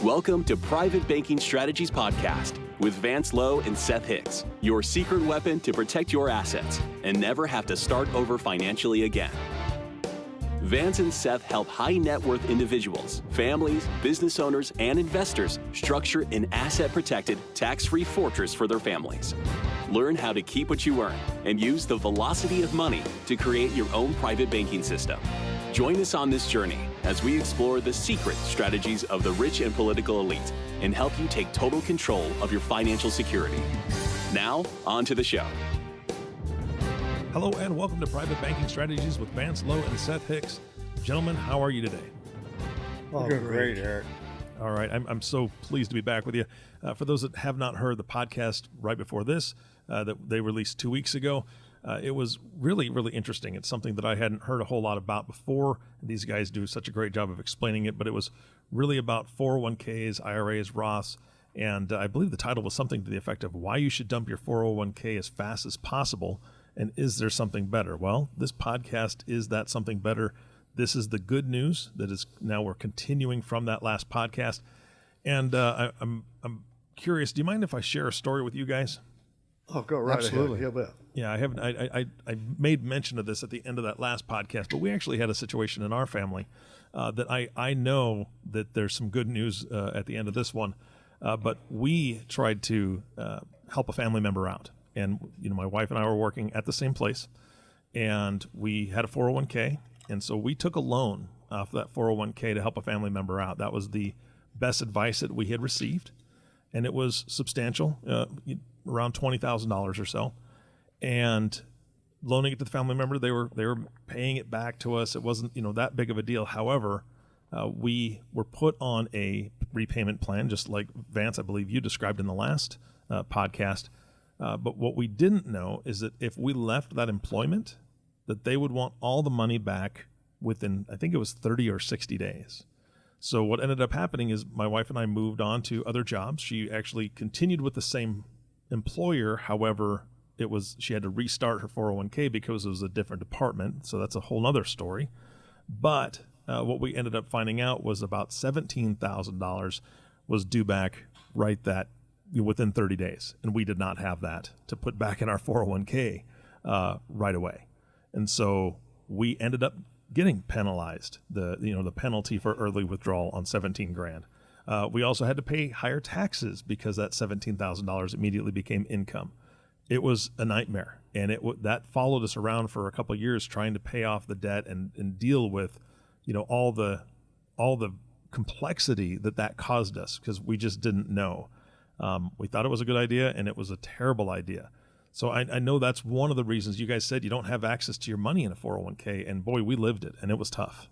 Welcome to Private Banking Strategies Podcast with Vance, Lowe, and Seth Hicks, your secret weapon to protect your assets and never have to start over financially again. Vance and Seth help high net worth individuals, families, business owners, and investors structure an asset-protected, tax-free fortress for their families. Learn how to keep what you earn and use the velocity of money to create your own private banking system. Join us on this journey as we explore the secret strategies of the rich and political elite and help you take total control of your financial security. Now, on to the show. Hello and welcome to Private Banking Strategies with Vance, Lowe, and Seth Hicks. Gentlemen, how are you today? Oh, doing great, Eric. All right, I'm so pleased to be back with you. For those that have not heard the podcast right before this, that they released 2 weeks ago, it was really, really interesting. It's something that I hadn't heard a whole lot about before. These guys do such a great job of explaining it, but it was really about 401ks, IRAs, Roths, and I believe the title was something to the effect of why you should dump your 401k as fast as possible, and is there something better? Well, this podcast is that something better. This is the good news that is now we're continuing from that last podcast, and I'm curious. Do you mind if I share a story with you guys? Oh, go right Absolutely. ahead. Yeah, I haven't. I made mention of this at the end of that last podcast, but we actually had a situation in our family that I know that there's some good news at the end of this one, but we tried to help a family member out, and my wife and I were working at the same place, and we had a 401k, and so we took a loan off that 401k to help a family member out. That was the best advice that we had received, and it was substantial. Around $20,000 or so, and loaning it to the family member. They were paying it back to us. It wasn't that big of a deal. However, we were put on a repayment plan, just like Vance, I believe you described in the last podcast. But what we didn't know is that if we left that employment, that they would want all the money back within, I think it was 30 or 60 days. So what ended up happening is my wife and I moved on to other jobs. She actually continued with the same employer. However, she had to restart her 401k because it was a different department. So that's a whole nother story. But what we ended up finding out was about $17,000 was due back within 30 days. And we did not have that to put back in our 401k right away. And so we ended up getting penalized, the penalty for early withdrawal on $17,000. We also had to pay higher taxes because that $17,000 immediately became income. It was a nightmare, and that followed us around for a couple of years trying to pay off the debt and deal with, all the complexity that caused us because we just didn't know. We thought it was a good idea, and it was a terrible idea. So I know that's one of the reasons you guys said you don't have access to your money in a 401k, and boy, we lived it, and it was tough.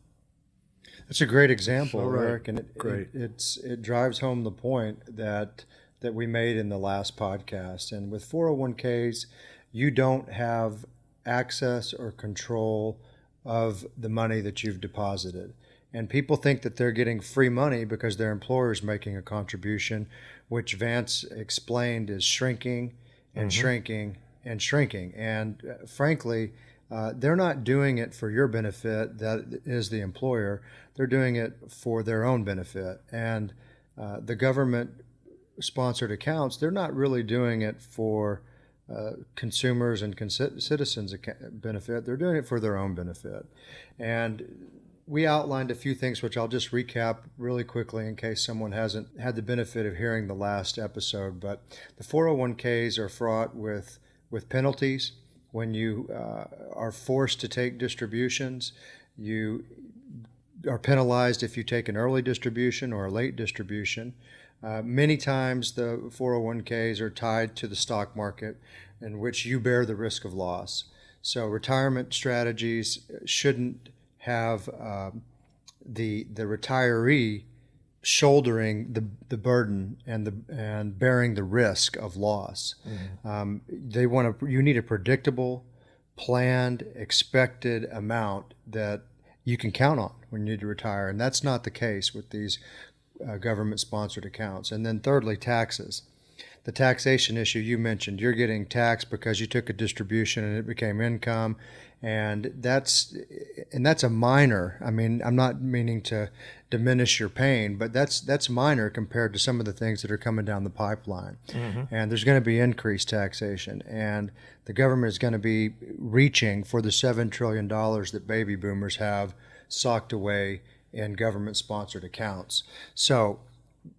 That's a great example, right. Eric, and it drives home the point that we made in the last podcast. And with 401ks, you don't have access or control of the money that you've deposited. And people think that they're getting free money because their employer's making a contribution, which Vance explained is shrinking and shrinking and shrinking. And frankly, they're not doing it for your benefit, that is the employer. They're doing it for their own benefit. And the government-sponsored accounts, they're not really doing it for consumers and citizens' benefit. They're doing it for their own benefit. And we outlined a few things, which I'll just recap really quickly in case someone hasn't had the benefit of hearing the last episode. But the 401ks are fraught with penalties. When you are forced to take distributions, you are penalized if you take an early distribution or a late distribution. Many times the 401ks are tied to the stock market in which you bear the risk of loss. So retirement strategies shouldn't have the retiree shouldering the burden and bearing the risk of loss. You need a predictable, planned, expected amount that you can count on when you need to retire, and that's not the case with these government-sponsored accounts. And then thirdly, taxes. the taxation issue you mentioned. You're getting taxed because you took a distribution and it became income, and that's a minor. I mean, I'm not meaning to diminish your pain, but that's minor compared to some of the things that are coming down the pipeline. And there's going to be increased taxation, and the government is going to be reaching for the $7 trillion that baby boomers have socked away in government-sponsored accounts. So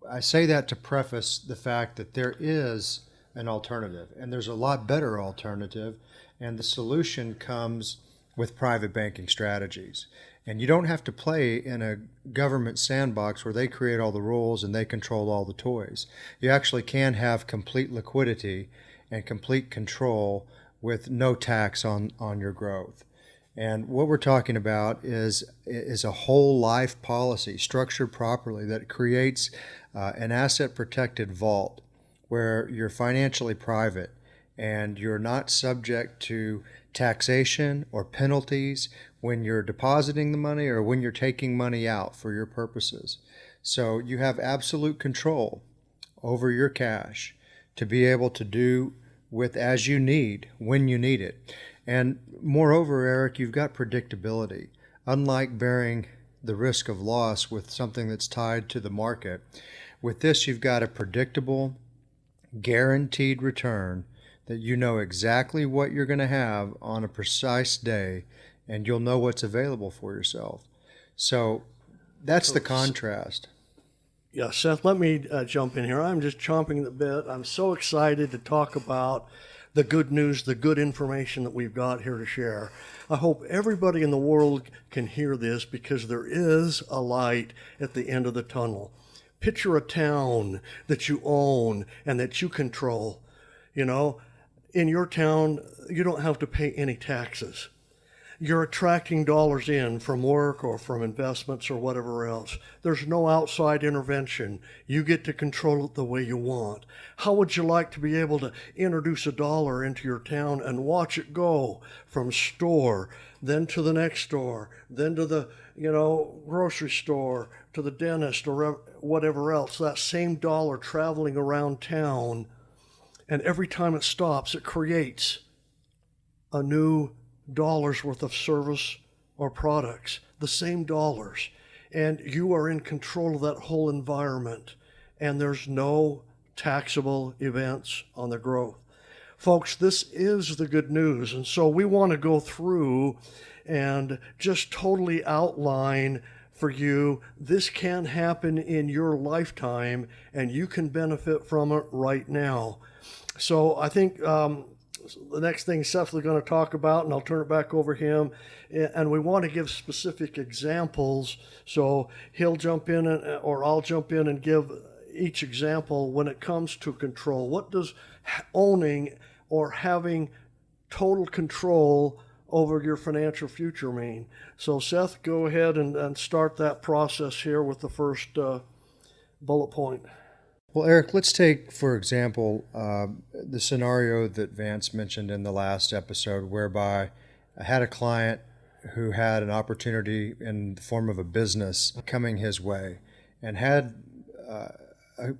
I say that to preface the fact that there is an alternative, and there's a lot better alternative, and the solution comes with private banking strategies. And you don't have to play in a government sandbox where they create all the rules and they control all the toys. You actually can have complete liquidity and complete control with no tax on your growth. And what we're talking about is a whole life policy structured properly that creates an asset protected vault where you're financially private and you're not subject to taxation or penalties when you're depositing the money or when you're taking money out for your purposes. So you have absolute control over your cash to be able to do with as you need, when you need it. And moreover, Eric, you've got predictability. Unlike bearing the risk of loss with something that's tied to the market, with this you've got a predictable, guaranteed return that you know exactly what you're going to have on a precise day, and you'll know what's available for yourself. So that's the contrast. Yeah, Seth, let me jump in here. I'm just chomping the bit. I'm so excited to talk about the good news, the good information that we've got here to share. I hope everybody in the world can hear this because there is a light at the end of the tunnel. Picture a town that you own and that you control. You know, in your town, you don't have to pay any taxes. You're attracting dollars in from work or from investments or whatever else. There's no outside intervention. You get to control it the way you want. How would you like to be able to introduce a dollar into your town and watch it go from store, then to the next store, then to the, grocery store, to the dentist or whatever else, that same dollar traveling around town, and every time it stops, it creates a new dollars worth of service or products, the same dollars, and you are in control of that whole environment, and there's no taxable events on the growth. Folks, this is the good news, and so we want to go through and just totally outline for you, this can happen in your lifetime, and you can benefit from it right now. So I think the next thing Seth is going to talk about, and I'll turn it back over to him, and we want to give specific examples. So he'll jump in, or I'll jump in and give each example when it comes to control. What does owning or having total control over your financial future mean? So Seth, go ahead and start that process here with the first bullet point. Well, Eric, let's take, for example, the scenario that Vance mentioned in the last episode, whereby I had a client who had an opportunity in the form of a business coming his way and had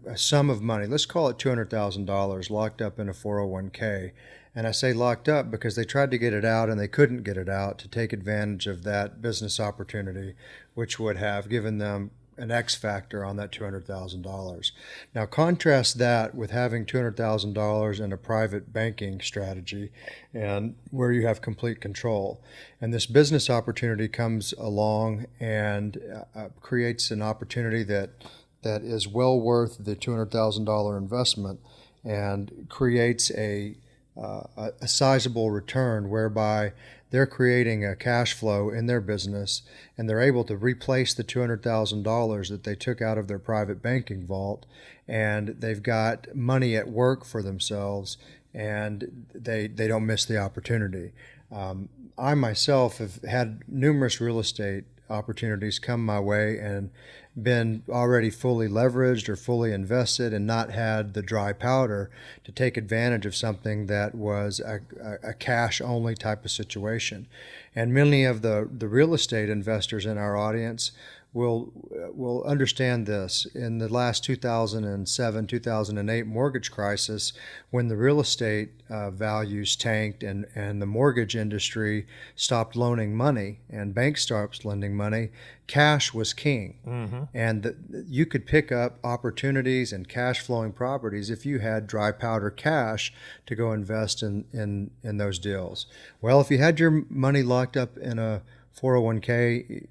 a sum of money, let's call it $200,000, locked up in a 401k. And I say locked up because they tried to get it out and they couldn't get it out to take advantage of that business opportunity, which would have given them an X factor on that $200,000. Now contrast that with having $200,000 in a private banking strategy and where you have complete control. And this business opportunity comes along and creates an opportunity that is well worth the $200,000 investment and creates a sizable return whereby they're creating a cash flow in their business and they're able to replace the $200,000 that they took out of their private banking vault, and they've got money at work for themselves and they don't miss the opportunity. I myself have had numerous real estate opportunities come my way and been already fully leveraged or fully invested and not had the dry powder to take advantage of something that was a cash only type of situation. And many of the real estate investors in our audience will understand this. In the last 2007, 2008 mortgage crisis, when the real estate values tanked and the mortgage industry stopped loaning money and banks stopped lending money, cash was king. Mm-hmm. And you could pick up opportunities and cash flowing properties if you had dry powder cash to go invest in those deals. Well, if you had your money locked up in a 401k,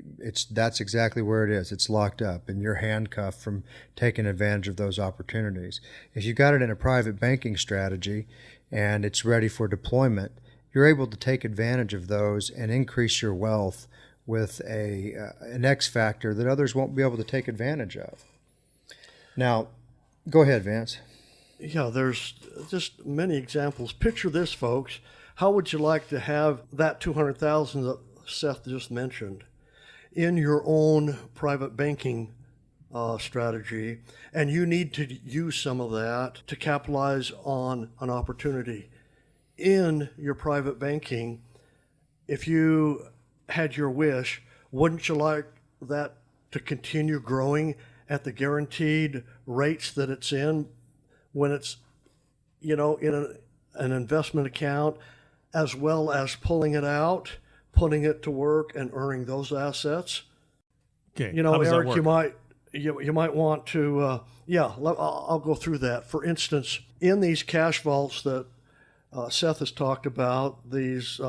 that's exactly where it is. It's locked up and you're handcuffed from taking advantage of those opportunities. If you got it in a private banking strategy and it's ready for deployment, you're able to take advantage of those and increase your wealth with an X factor that others won't be able to take advantage of. Now, go ahead, Vance. Yeah, there's just many examples. Picture this, folks. How would you like to have that $200,000 that Seth just mentioned in your own private banking strategy, and you need to use some of that to capitalize on an opportunity in your private banking? If you had your wish, wouldn't you like that to continue growing at the guaranteed rates that it's in when it's, in an investment account, as well as pulling it out, putting it to work and earning those assets? Okay. Eric, you might want to, I'll go through that. For instance, in these cash vaults that Seth has talked about, these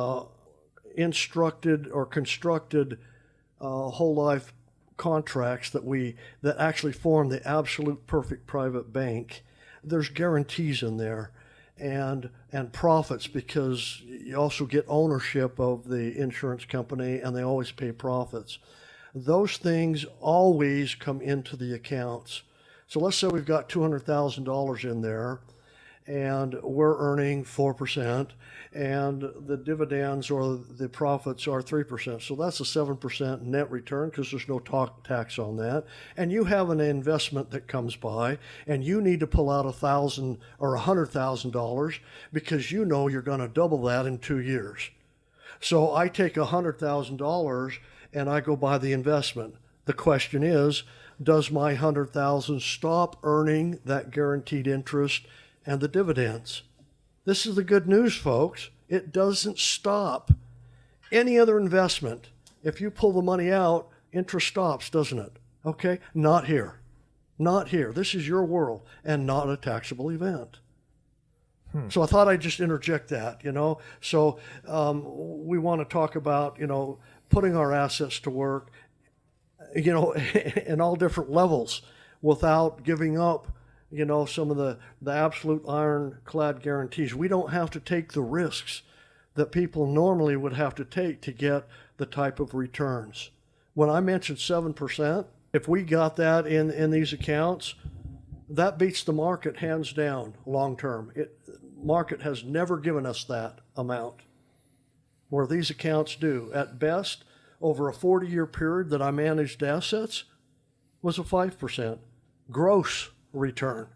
instructed or constructed whole life contracts that actually form the absolute perfect private bank, there's guarantees in there. And profits, because you also get ownership of the insurance company and they always pay profits. Those things always come into the accounts. So let's say we've got $200,000 in there and we're earning 4% and the dividends or the profits are 3%. So that's a 7% net return because there's no tax on that. And you have an investment that comes by and you need to pull out $1,000 or $100,000 because you know you're going to double that in 2 years. So I take $100,000 and I go buy the investment. The question is, does my $100,000 stop earning that guaranteed interest and the dividends? This is the good news, folks. It doesn't stop. Any other investment, if you pull the money out, interest stops, doesn't it? Okay? Not here. Not here. This is your world and not a taxable event. So I thought I'd just interject that, So we want to talk about, putting our assets to work, in all different levels without giving up some of the absolute ironclad guarantees. We don't have to take the risks that people normally would have to take to get the type of returns. When I mentioned 7%, if we got that in these accounts, that beats the market hands down long term. Market has never given us that amount, where these accounts do. At best, over a 40-year period that I managed assets, was a 5% gross return.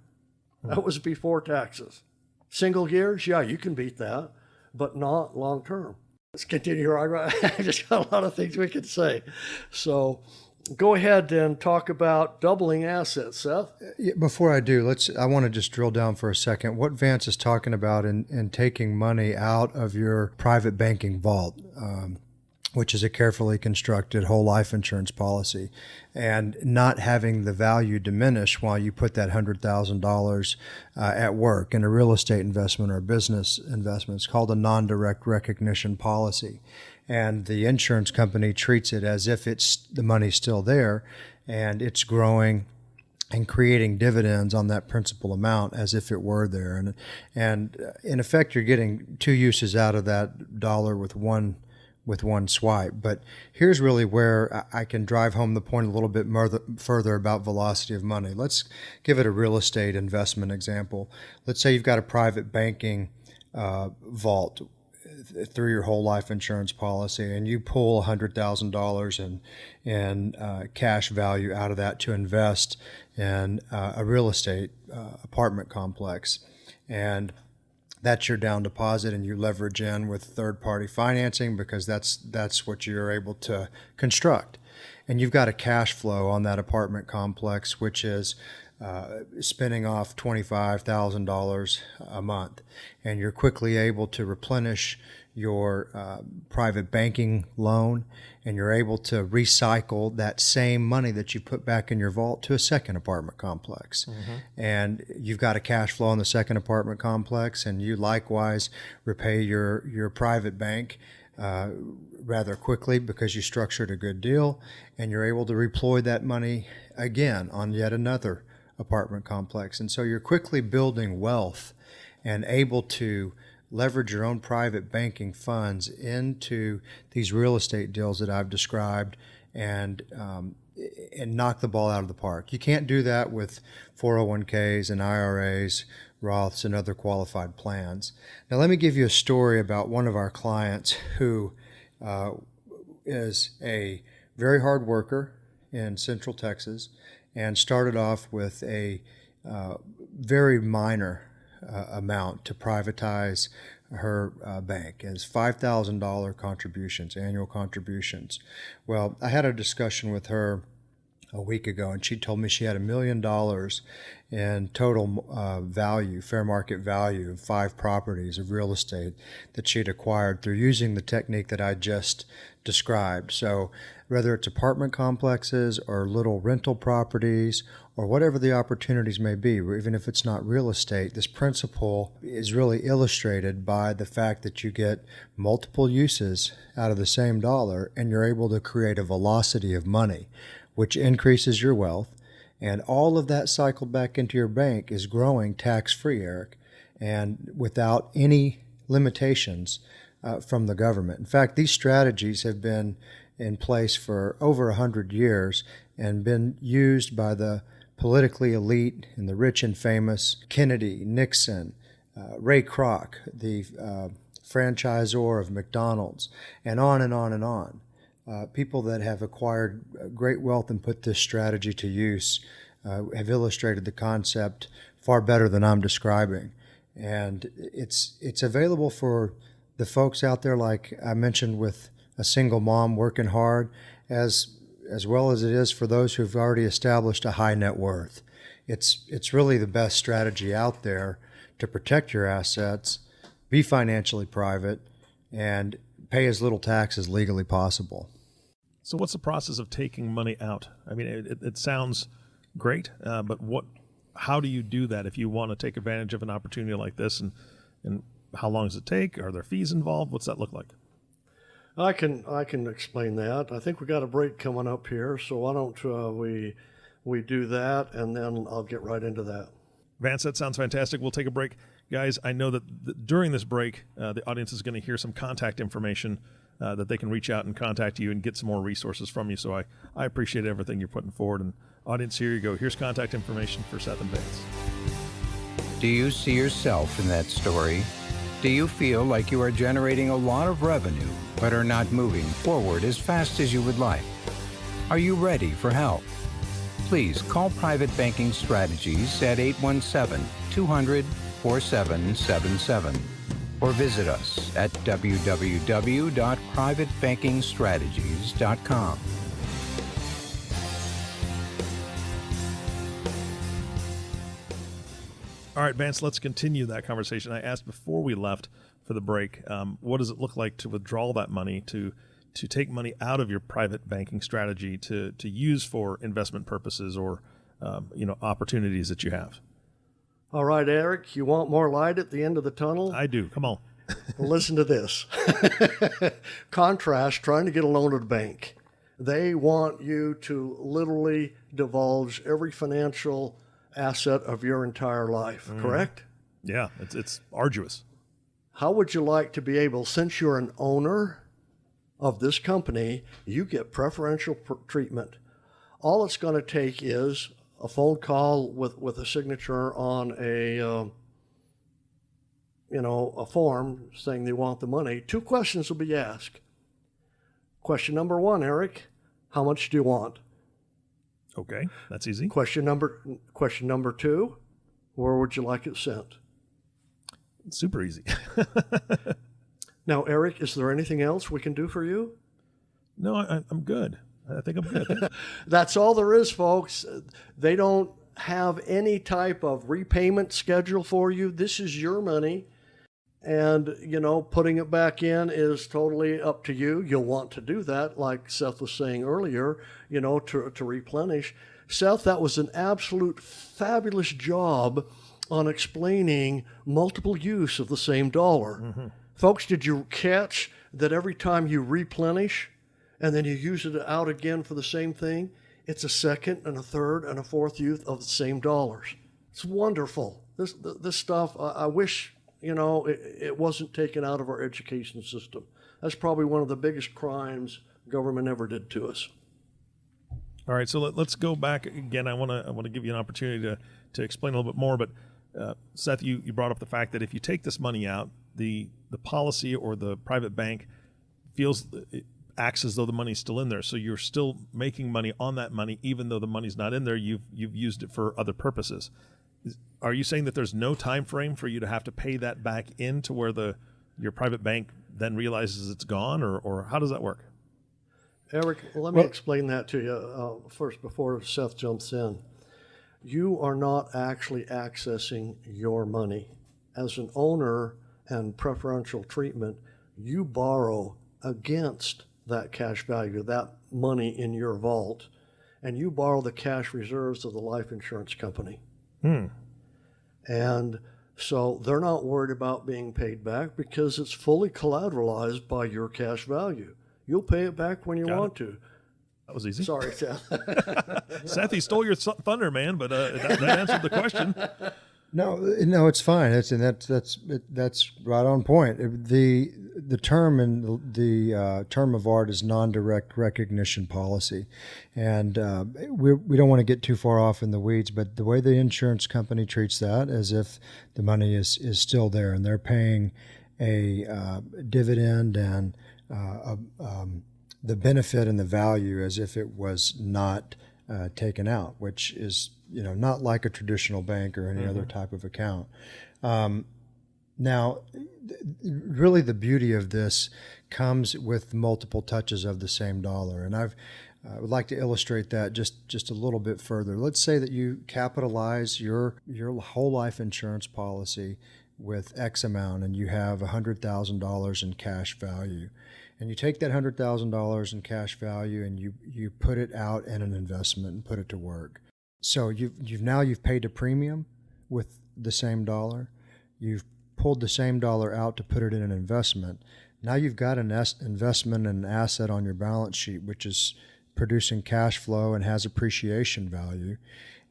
That was before taxes. Single years, yeah, you can beat that, but not long term. Let's continue. I just got a lot of things we could say. So go ahead and talk about doubling assets, Seth. Before I do, I want to just drill down for a second. What Vance is talking about in taking money out of your private banking vault, which is a carefully constructed whole life insurance policy, and not having the value diminish while you put that $100,000 at work in a real estate investment or a business investment. It's called a non-direct recognition policy. And the insurance company treats it as if the money's still there and it's growing and creating dividends on that principal amount as if it were there. And in effect, you're getting two uses out of that dollar with one swipe. But here's really where I can drive home the point a little bit further about velocity of money. Let's give it a real estate investment example. Let's say you've got a private banking vault through your whole life insurance policy, and you pull $100,000 in cash value out of that to invest in a real estate apartment complex. And that's your down deposit, and you leverage in with third-party financing because that's what you're able to construct. and you've got a cash flow on that apartment complex, which is spinning off $25,000 a month, and you're quickly able to replenish your private banking loan, and you're able to recycle that same money that you put back in your vault to a second apartment complex. And you've got a cash flow on the second apartment complex, and you likewise repay your private bank rather quickly because you structured a good deal, and you're able to redeploy that money again on yet another apartment complex. And so you're quickly building wealth and able to leverage your own private banking funds into these real estate deals that I've described, and knock the ball out of the park. You can't do that with 401ks and IRAs, Roths, and other qualified plans. Now, let me give you a story about one of our clients who is a very hard worker in Central Texas, and started off with a very minor amount to privatize her bank as $5,000 contributions, annual contributions. Well, I had a discussion with her a week ago, and she told me she had $1 million in total value, fair market value, of 5 properties of real estate that she'd acquired through using the technique that I just described. So whether it's apartment complexes or little rental properties or whatever the opportunities may be, or even if it's not real estate, this principle is really illustrated by the fact that you get multiple uses out of the same dollar, and you're able to create a velocity of money, which increases your wealth. And all of that cycled back into your bank is growing tax-free, Eric, and without any limitations from the government. In fact, these strategies have been in place for over 100 years and been used by the politically elite and the rich and famous: Kennedy, Nixon, Ray Kroc, the franchisor of McDonald's, and on and on and on. People that have acquired great wealth and put this strategy to use have illustrated the concept far better than I'm describing. And it's available for the folks out there, like I mentioned, with a single mom working hard, as well as it is for those who've already established a high net worth. It's really the best strategy out there to protect your assets, be financially private, and pay as little tax as legally possible. So what's the process of taking money out? I mean, it sounds great, but how do you do that if you want to take advantage of an opportunity like this? And how long does it take? Are there fees involved? What's that look like? I can explain that. I think we got a break coming up here, so why don't we do that, and then I'll get right into that. Vance, that sounds fantastic. We'll take a break. Guys, I know that during this break, the audience is going to hear some contact information that they can reach out and contact you and get some more resources from you. So I appreciate everything you're putting forward. And audience, here you go. Here's contact information for Seth and Vance. Do you see yourself in that story? Do you feel like you are generating a lot of revenue but are not moving forward as fast as you would like? Are you ready for help? Please call Private Banking Strategies at 817-200-4777 or visit us at www.privatebankingstrategies.com. All right, Vance, let's continue that conversation. I asked before we left for the break, what does it look like to withdraw that money, to take money out of your private banking strategy to use for investment purposes or opportunities that you have? All right, Eric, you want more light at the end of the tunnel? I do. Come on. Well, listen to this. Contrast trying to get a loan at a bank. They want you to literally divulge every financial asset of your entire life, correct? Yeah, it's arduous. How would you like to be able, since you're an owner of this company, you get preferential treatment? All it's going to take is a phone call with a signature on a form saying they want the money. 2 questions will be asked. Question number 1, Eric, how much do you want? Okay, that's easy. Question number 2, where would you like it sent? It's super easy. Now, Eric, is there anything else we can do for you? No, I'm good. I think I'm good. That's all there is, folks. They don't have any type of repayment schedule for you. This is your money. And, putting it back in is totally up to you. You'll want to do that, like Seth was saying earlier, to replenish. Seth, that was an absolute fabulous job on explaining multiple use of the same dollar. Mm-hmm. Folks, did you catch that every time you replenish and then you use it out again for the same thing, it's a second and a third and a fourth use of the same dollars? It's wonderful. This stuff, I wish, it wasn't taken out of our education system. That's probably one of the biggest crimes government ever did to us. All right, so let's go back again. I want to give you an opportunity to explain a little bit more. But Seth, you brought up the fact that if you take this money out, the policy or the private bank acts as though the money's still in there. So you're still making money on that money, even though the money's not in there. You've used it for other purposes. Are you saying that there's no time frame for you to have to pay that back in to where your private bank then realizes it's gone, or how does that work? Eric, let me explain that to you first before Seth jumps in. You are not actually accessing your money. As an owner and preferential treatment, you borrow against that cash value, that money in your vault, and you borrow the cash reserves of the life insurance company. And so they're not worried about being paid back because it's fully collateralized by your cash value. You'll pay it back when you want to. That was easy. Sorry, Seth. Seth, he stole your thunder, man, but that answered the question. No, it's fine. That's right on point. The term and the term of art is non-direct recognition policy, and we don't want to get too far off in the weeds. But the way the insurance company treats that as if the money is still there, and they're paying a dividend and the benefit and the value as if it was not taken out, which is not like a traditional bank or any other type of account. Now, really the beauty of this comes with multiple touches of the same dollar, and I would like to illustrate that just a little bit further. Let's say that you capitalize your whole life insurance policy with X amount, and you have $100,000 in cash value. And you take that $100,000 in cash value and you put it out in an investment and put it to work. So you've paid a premium with the same dollar. You've pulled the same dollar out to put it in an investment. Now you've got an investment and an asset on your balance sheet, which is producing cash flow and has appreciation value.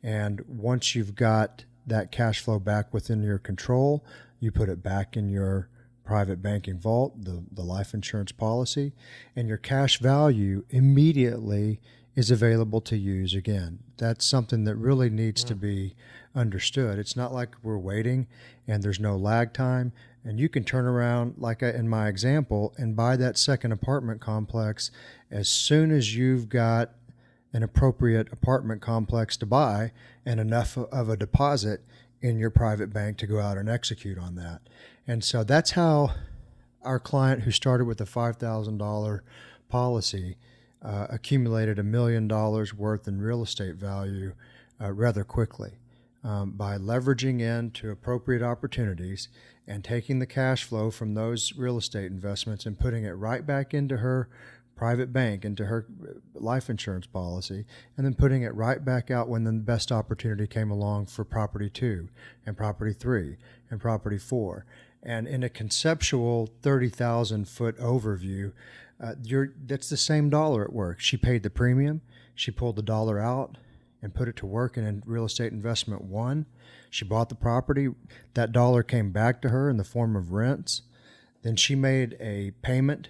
And once you've got that cash flow back within your control, you put it back in your private banking vault, the life insurance policy, and your cash value immediately is available to use again. That's something that really needs to be understood. It's not like we're waiting and there's no lag time, and you can turn around, like in my example, and buy that second apartment complex as soon as you've got an appropriate apartment complex to buy and enough of a deposit in your private bank to go out and execute on that. And so that's how our client, who started with a $5,000 policy, accumulated $1 million worth in real estate value rather quickly by leveraging into appropriate opportunities and taking the cash flow from those real estate investments and putting it right back into her private bank, into her life insurance policy, and then putting it right back out when the best opportunity came along for property 2 and property 3 and property 4. And in a conceptual 30,000 foot overview, that's the same dollar at work. She paid the premium, she pulled the dollar out and put it to work in real estate investment 1. She bought the property, that dollar came back to her in the form of rents. Then she made a payment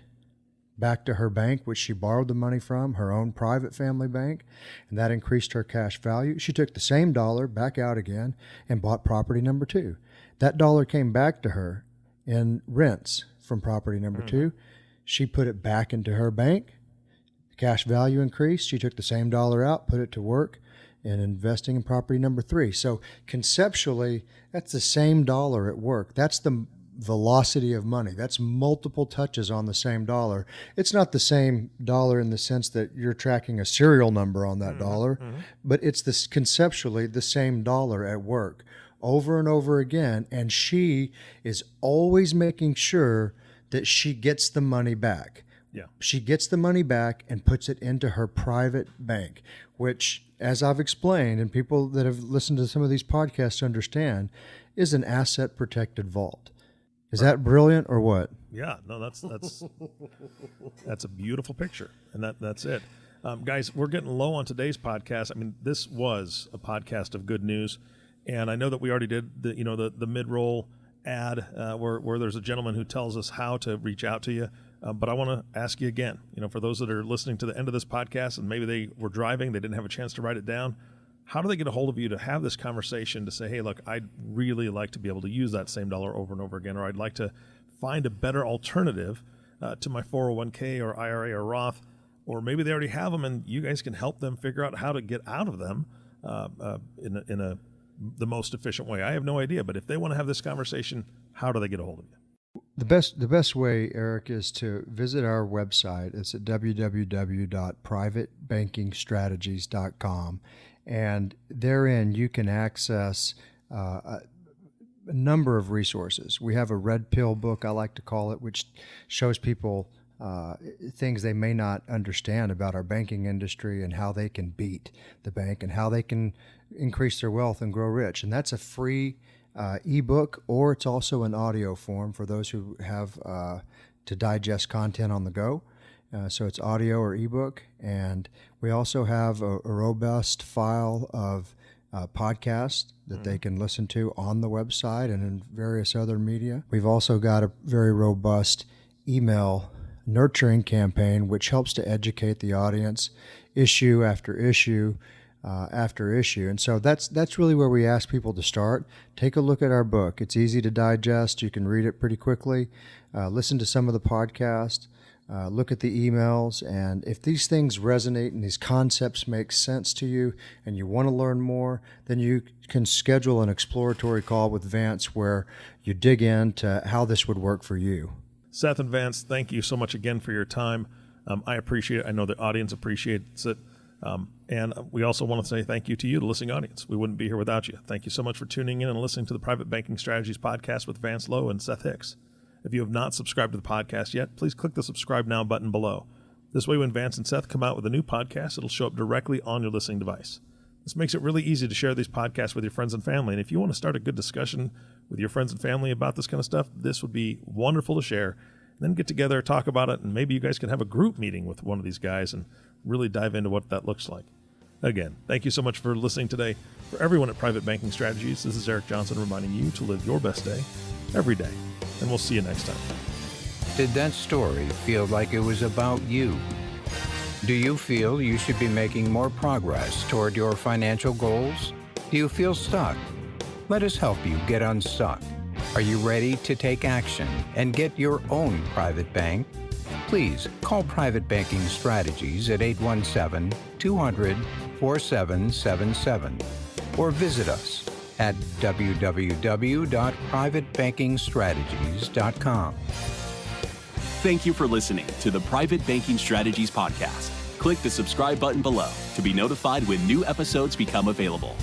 back to her bank, which she borrowed the money from, her own private family bank, and that increased her cash value. She took the same dollar back out again and bought property number 2. That dollar came back to her in rents from property number 2. She put it back into her bank. The cash value increased. She took the same dollar out, put it to work in investing in property number 3. So conceptually, that's the same dollar at work. That's the velocity of money. That's multiple touches on the same dollar. It's not the same dollar in the sense that you're tracking a serial number on that dollar, but it's this conceptually the same dollar at work over and over again. And she is always making sure that she gets the money back. Yeah. She gets the money back and puts it into her private bank, which, as I've explained, and people that have listened to some of these podcasts understand, is an asset protected vault. Is that brilliant or what? Yeah, no, that's that's a beautiful picture, and that's it. Guys, we're getting low on today's podcast. I mean, this was a podcast of good news, and I know that we already did the mid-roll ad where there's a gentleman who tells us how to reach out to you. But I want to ask you again, for those that are listening to the end of this podcast and maybe they were driving, they didn't have a chance to write it down, how do they get a hold of you to have this conversation to say, hey, look, I'd really like to be able to use that same dollar over and over again, or I'd like to find a better alternative to my 401k or IRA or Roth, or maybe they already have them and you guys can help them figure out how to get out of them in the most efficient way. I have no idea, but if they want to have this conversation, how do they get a hold of you? The best way, Eric, is to visit our website. It's at www.privatebankingstrategies.com, and therein you can access a number of resources. We have a red pill book, I like to call it, which shows people things they may not understand about our banking industry and how they can beat the bank and how they can increase their wealth and grow rich. And that's a free ebook, or it's also an audio form for those who have to digest content on the go. So it's audio or ebook. And we also have a robust file of podcasts that they can listen to on the website and in various other media. We've also got a very robust email nurturing campaign, which helps to educate the audience issue after issue after issue. And so that's really where we ask people to start. Take a look at our book. It's easy to digest. You can read it pretty quickly. Listen to some of the podcasts. Look at the emails. And if these things resonate and these concepts make sense to you and you want to learn more, then you can schedule an exploratory call with Vance where you dig into how this would work for you. Seth and Vance, thank you so much again for your time. I appreciate it. I know the audience appreciates it. And we also want to say thank you to you, the listening audience. We wouldn't be here without you. Thank you so much for tuning in and listening to the Private Banking Strategies podcast with Vance Lowe and Seth Hicks. If you have not subscribed to the podcast yet, please click the subscribe now button below. This way, when Vance and Seth come out with a new podcast, it'll show up directly on your listening device. This makes it really easy to share these podcasts with your friends and family. And if you want to start a good discussion with your friends and family about this kind of stuff, this would be wonderful to share. And then get together, talk about it, and maybe you guys can have a group meeting with one of these guys and really dive into what that looks like. Again, thank you so much for listening today. For everyone at Private Banking Strategies, this is Eric Johnson reminding you to live your best day every day. And we'll see you next time. Did that story feel like it was about you? Do you feel you should be making more progress toward your financial goals? Do you feel stuck? Let us help you get unstuck. Are you ready to take action and get your own private bank? Please call Private Banking Strategies at 817-200-4777 or visit us at www.privatebankingstrategies.com. Thank you for listening to the Private Banking Strategies podcast. Click the subscribe button below to be notified when new episodes become available.